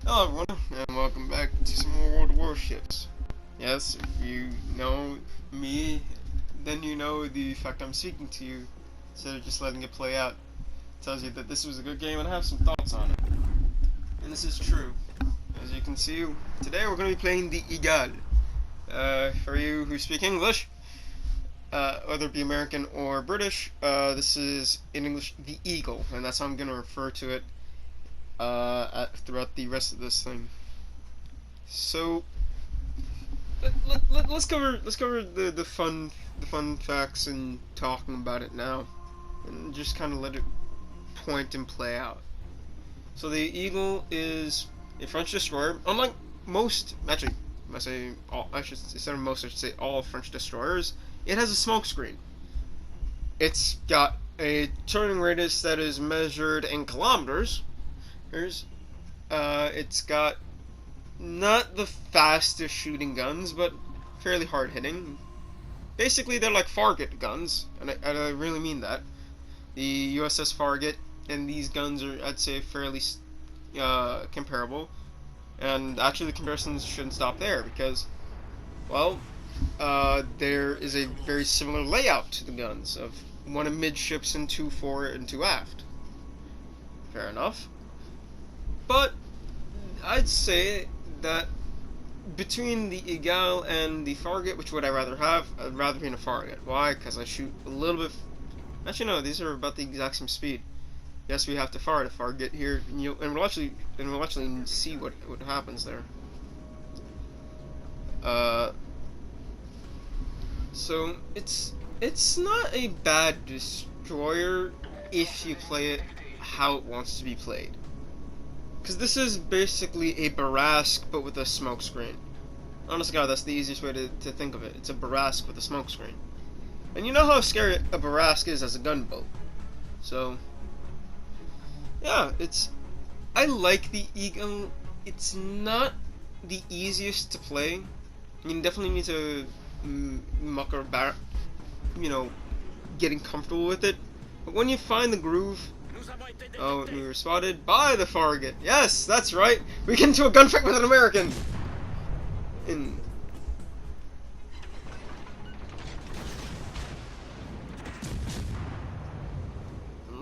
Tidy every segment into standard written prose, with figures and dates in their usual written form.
Hello everyone, and welcome back to some more World of Warships. Yes, if you know me, then you know the fact I'm speaking to you, instead of just letting it play out. It tells you that this was a good game and I have some thoughts on it. And this is true. As you can see, today we're going to be playing the Eagle. For you who speak English, whether it be American or British, this is, in English, the Eagle, and that's how I'm going to refer to it throughout the rest of this thing. So let's cover the fun facts and talking about it now, and just kind of let it point and play out. So the Eagle is a French destroyer. Unlike most, actually, I say all, I should instead of most, I should say all French destroyers. It has a smoke screen. It's got a turning radius that is measured in kilometers. It's got not the fastest shooting guns, but fairly hard hitting. Basically, they're like Farragut guns, and I really mean that. The USS Farragut and these guns are, I'd say, fairly comparable. And actually, the comparisons shouldn't stop there because, well, there is a very similar layout to the guns of one amidships and two forward and two aft. Fair enough. But I'd say that between the Eagle and the Farragut, which would I rather have? I'd rather be in a Farragut. Why? Because I shoot a little bit. Actually, no. These are about the exact same speed. Yes, we have to fire the Farragut here, and we'll actually see what happens there. So it's not a bad destroyer if you play it how it wants to be played. Because this is basically a Barrasque, but with a smoke screen. Honest to God, that's the easiest way to think of it. It's a Barrasque with a smoke screen. And you know how scary a Barrasque is as a gunboat. So, yeah, I like the Eagle. It's not the easiest to play. You definitely need to muck about, getting comfortable with it. But when you find the groove, oh, we were spotted by the Farragut. Yes, that's right. We get into a gunfight with an American. I'm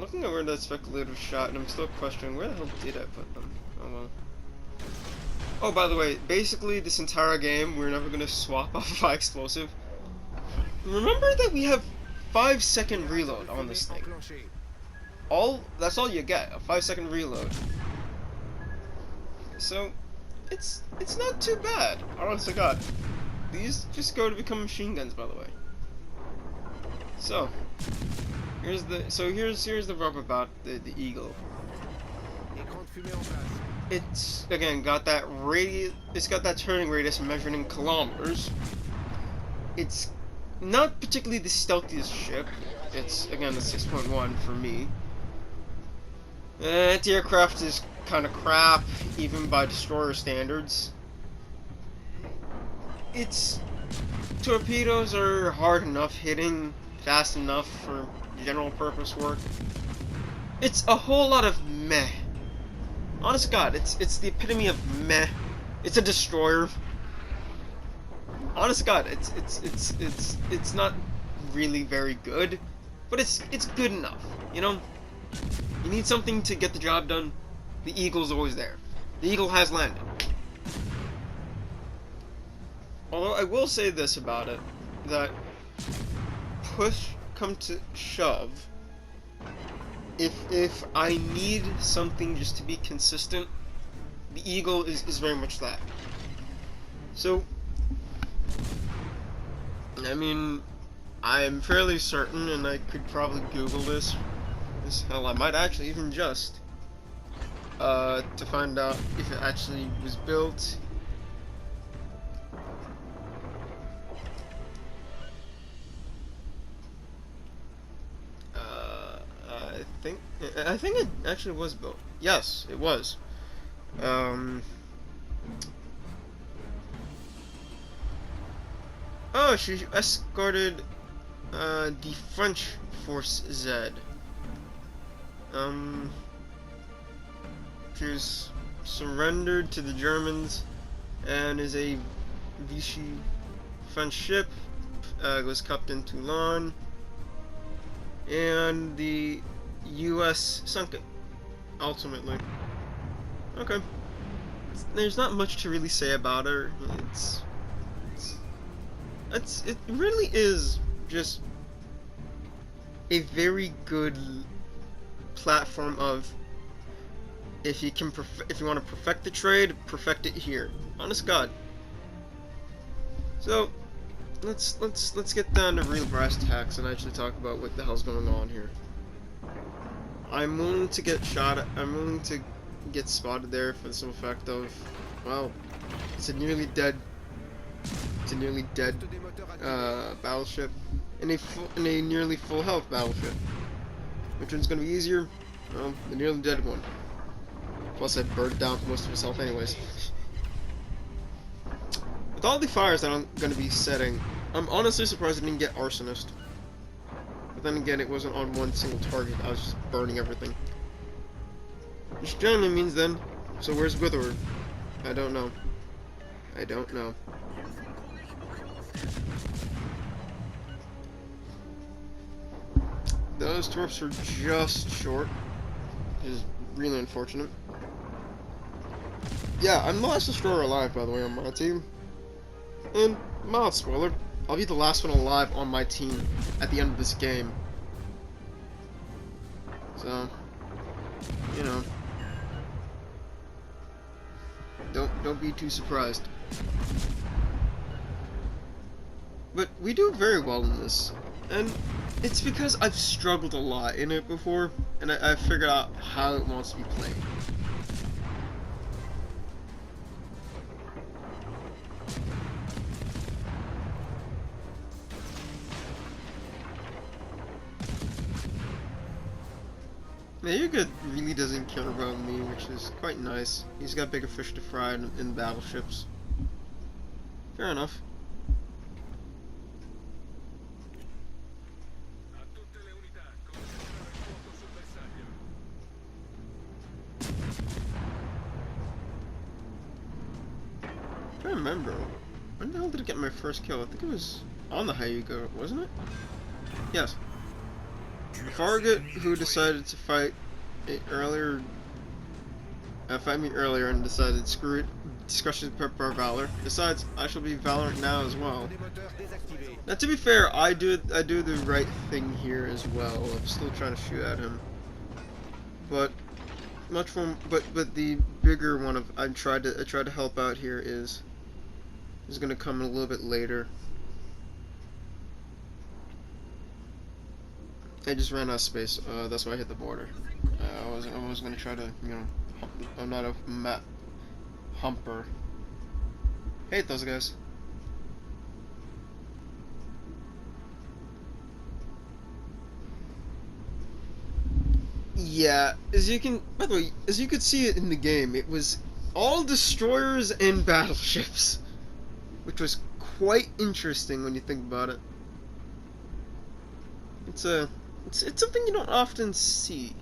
looking over that speculative shot, and I'm still questioning where the hell did I put them. Oh well. Oh, by the way, basically this entire game we're never gonna swap off a high explosive. Remember that we have 5-second reload on this thing. That's all you get, a 5-second reload. So it's not too bad. Honest to God. These just go to become machine guns, by the way. So here's the rub about the Eagle. It's again got that radius. It's got that turning radius measured in kilometers. It's not particularly the stealthiest ship. It's again a 6.1 for me. Anti-aircraft is kind of crap, even by destroyer standards. Its torpedoes are hard enough hitting, fast enough for general purpose work. It's a whole lot of meh. Honest to God, it's the epitome of meh. It's a destroyer. Honest to God, it's not really very good, but it's good enough, you know? You need something to get the job done, the Eagle's always there. The Eagle has landed. Although I will say this about it, that push come to shove, if I need something just to be consistent, the Eagle is very much that. So, I mean, I'm fairly certain, and I could probably Google this. Hell, I might actually even just to find out if it actually was built. I think it actually was built. Yes, it was. Oh, she escorted the French Force Z. Here's surrendered to the Germans and is a Vichy French ship. Was cupped in Toulon, and the U.S. sunk it ultimately. Okay, there's not much to really say about her. It really is just a very good platform of, if you want to perfect the trade, perfect it here. Honest God. So let's get down to real brass tacks and actually talk about what the hell's going on here. I'm willing to get shot at, I'm willing to get spotted there for the simple fact of, well, it's a nearly dead battleship, and a nearly full health battleship. Which one's gonna be easier? Well, the nearly dead one. Plus, I'd burned down most of his health anyways. With all the fires that I'm gonna be setting, I'm honestly surprised I didn't get Arsonist. But then again, it wasn't on one single target. I was just burning everything. Which generally means then, so where's Witherward? I don't know. I don't know. Those dwarfs are just short, which is really unfortunate. Yeah, I'm the last destroyer alive, by the way, on my team. And, mild spoiler, I'll be the last one alive on my team at the end of this game. So, you know, don't be too surprised. But we do very well in this, and it's because I've struggled a lot in it before, and I've figured out how it wants to be played. Mayuga really doesn't care about me, which is quite nice. He's got bigger fish to fry in battleships. Fair enough. I'm trying to remember. When the hell did I get my first kill? I think it was on the Hyuga, wasn't it? Yes. The Farragut, who decided to fight me earlier and decided, screw it, discussion prepare valor. Besides, I shall be valorant now as well. Now, to be fair, I do the right thing here as well. I'm still trying to shoot at him, but much more. But the bigger one of I tried to help out here is going to come a little bit later. I just ran out of space. That's why I hit the border. I was gonna try to, you know, I'm not a map humper. Hate those guys. Yeah, by the way, as you could see it in the game, it was all destroyers and battleships, which was quite interesting when you think about it. It's something you don't often see.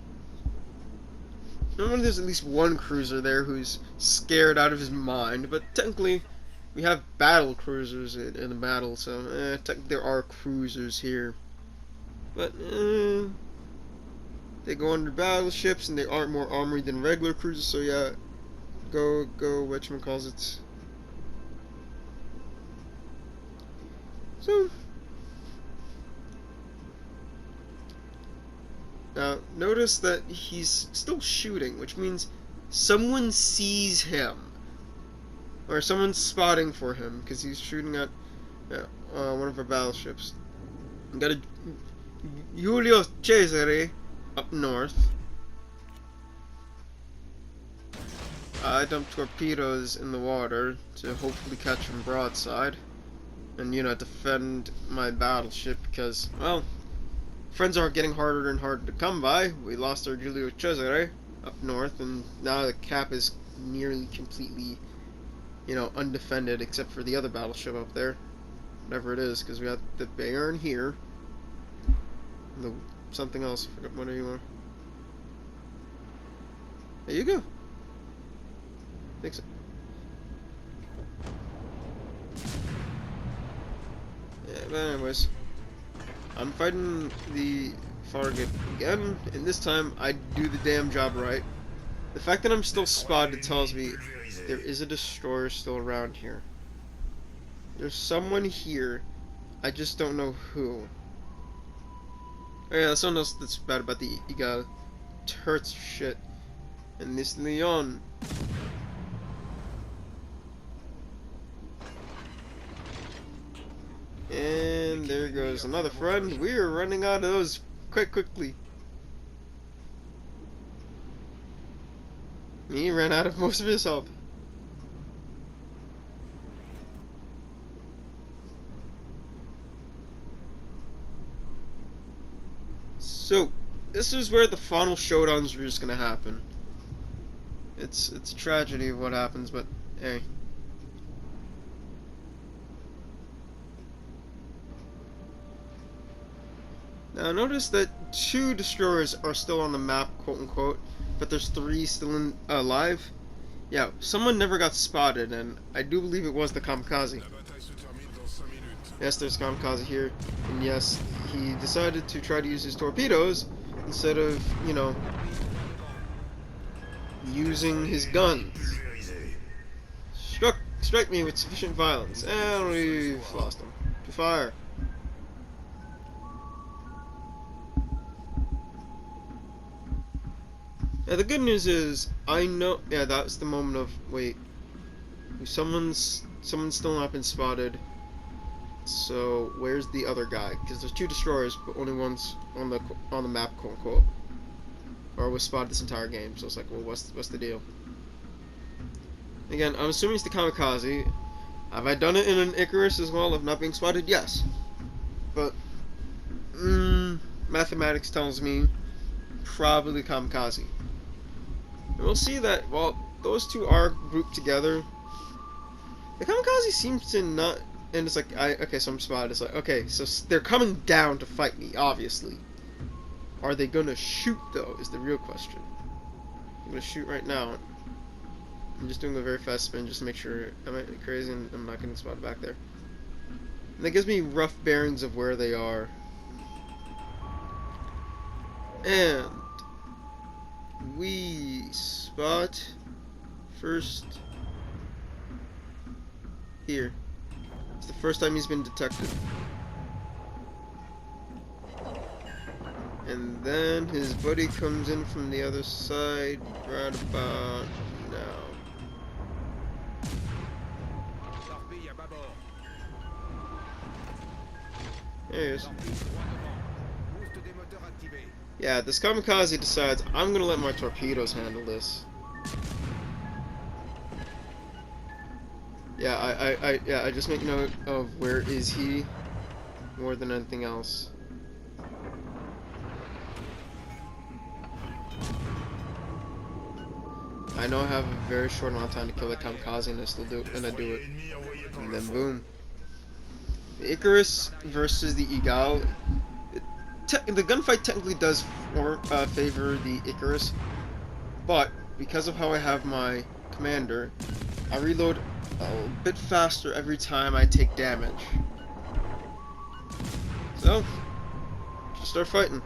Normally there's at least one cruiser there who's scared out of his mind, but technically we have battle cruisers in the battle, so technically there are cruisers here. But they go under battleships and they aren't more armored than regular cruisers, so yeah, go whatchamacallits. So now, notice that he's still shooting, which means someone sees him. Or someone's spotting for him, because he's shooting at one of our battleships. We got a Julio Cesare up north. I dumped torpedoes in the water to hopefully catch him broadside. And, you know, defend my battleship, because, well, friends are getting harder and harder to come by. We lost our Julio Cesare up north, and now the cap is nearly completely, you know, undefended, except for the other battleship up there. Whatever it is, because we got the Bayern here. And something else. I forgot what anymore. There you go. think so. Yeah, but anyways, I'm fighting the Fargate again, and this time I do the damn job right. The fact that I'm still spotted tells me there is a destroyer still around here. There's someone here. I just don't know who. Oh yeah, that's something else that's bad about the Eagle. It hurts shit. And this Leon. And there goes another friend. We're running out of those quite quickly. He ran out of most of his help. So, this is where the final showdowns are just gonna happen. It's a tragedy of what happens, but hey. Now notice that 2 destroyers are still on the map, quote unquote, but there's 3 still alive. Yeah, someone never got spotted, and I do believe it was the Kamikaze. Yes, there's Kamikaze here, and yes, he decided to try to use his torpedoes instead of, you know, using his guns. Strike me with sufficient violence, and we've lost him. To fire. Now the good news is, I know, yeah, that's the moment of, wait, someone's still not been spotted. So where's the other guy? Because there's 2 destroyers, but only one's on the map, quote unquote, or was spotted this entire game. So it's like, well, what's the deal? Again, I'm assuming it's the Kamikaze. Have I done it in an Icarus as well of not being spotted? Yes, but mathematics tells me probably Kamikaze. And we'll see that while those 2 are grouped together, the Kamikaze seems to not. And it's like, okay, so I'm spotted. It's like, okay, so they're coming down to fight me, obviously. Are they gonna shoot, though, is the real question. I'm gonna shoot right now. I'm just doing a very fast spin just to make sure I'm not crazy and I'm not getting spotted back there. And that gives me rough bearings of where they are. And we spot first here. It's the first time he's been detected. And then his buddy comes in from the other side right about now. There he is. Yeah, this Kamikaze decides, I'm gonna let my torpedoes handle this. Yeah, I just make note of where is he more than anything else. I know I have a very short amount of time to kill the Kamikaze, and I still do it, and I do it. And then boom. The Icarus versus the Eagle. The gunfight technically does favor the Icarus, but because of how I have my commander, I reload a bit faster every time I take damage. So, just start fighting.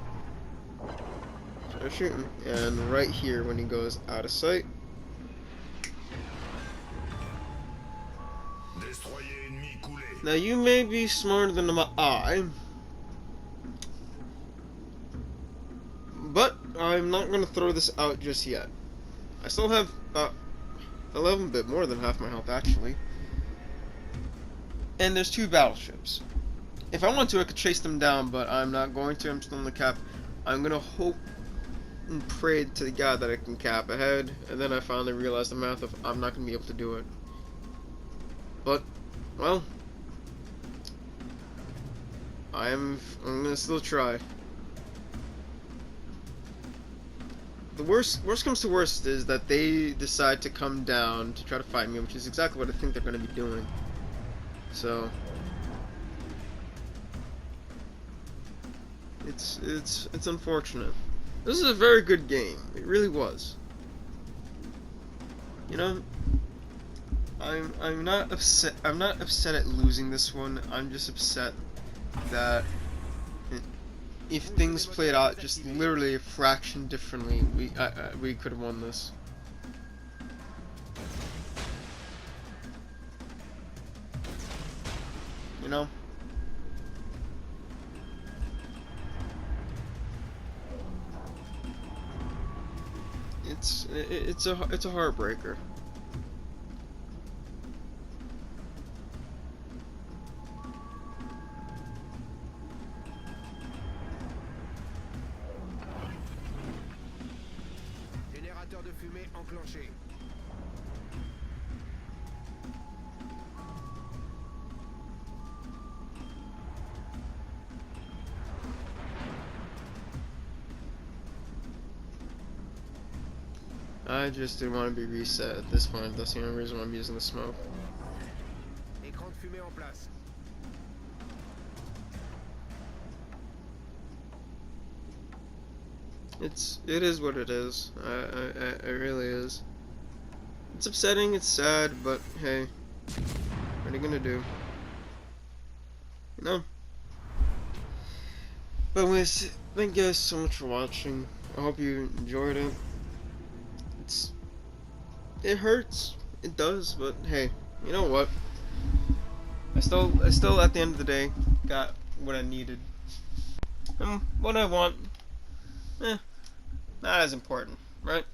Start shooting. And right here, when he goes out of sight, now you may be smarter than I, but I'm not going to throw this out just yet. I still have about 11 bit more than half my health actually. And there's 2 battleships. If I want to, I could chase them down, but I'm not going to. I'm still in the cap. I'm going to hope and pray to the God that I can cap ahead, and then I finally realized the math of I'm not going to be able to do it. But, well, I'm going to still try. The worst comes to worst is that they decide to come down to try to fight me, which is exactly what I think they're going to be doing. So it's unfortunate. This is a very good game. It really was. You know, I'm not upset. I'm not upset at losing this one. I'm just upset that if things played out just literally a fraction differently, we could have won this. You know? It's a heartbreaker. Générateur de fumée enclenché. I just didn't want to be reset at this point. That's the only reason why I'm using the smoke. Écran de fumée en place. It is what it is. It really is. It's upsetting, it's sad, but hey, what are you gonna do? You know? But anyways, thank you guys so much for watching. I hope you enjoyed it. It hurts. It does, but hey, you know what? I still at the end of the day got what I needed. And what I want, not as important, right?